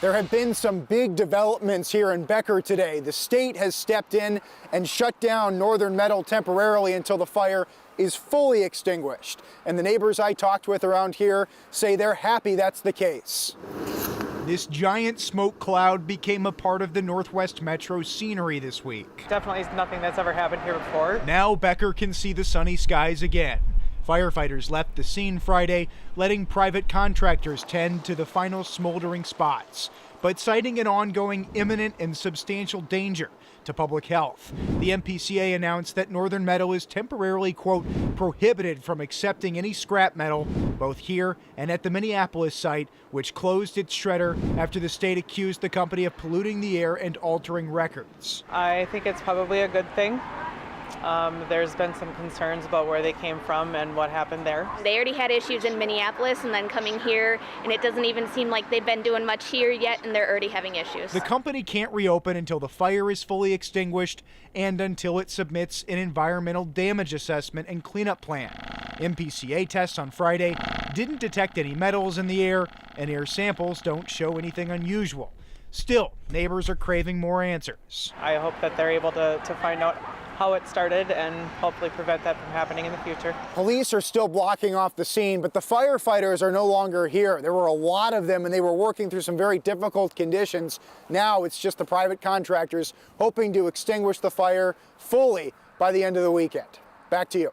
There have been some big developments here in Becker today. The state has stepped in and shut down Northern Metal temporarily until the fire is fully extinguished. And the neighbors I talked with around here say they're happy that's the case. This giant smoke cloud became a part of the Northwest Metro scenery this week. Definitely nothing that's ever happened here before. Now Becker can see the sunny skies again. Firefighters left the scene Friday, letting private contractors tend to the final smoldering spots, but citing an ongoing imminent and substantial danger to public health. The MPCA announced that Northern Metal is temporarily, quote, prohibited from accepting any scrap metal, both here and at the Minneapolis site, which closed its shredder after the state accused the company of polluting the air and altering records. I think it's probably a good thing. There's been some concerns about where they came from and what happened there. They already had issues in Minneapolis and then coming here, and it doesn't even seem like they've been doing much here yet, and they're already having issues. The company can't reopen until the fire is fully extinguished and until it submits an environmental damage assessment and cleanup plan. MPCA tests on Friday didn't detect any metals in the air, and air samples don't show anything unusual. Still, neighbors are craving more answers. I hope that they're able to find out how it started and hopefully prevent that from happening in the future. Police are still blocking off the scene, but the firefighters are no longer here. There were a lot of them and they were working through some very difficult conditions. Now it's just the private contractors hoping to extinguish the fire fully by the end of the weekend. Back to you.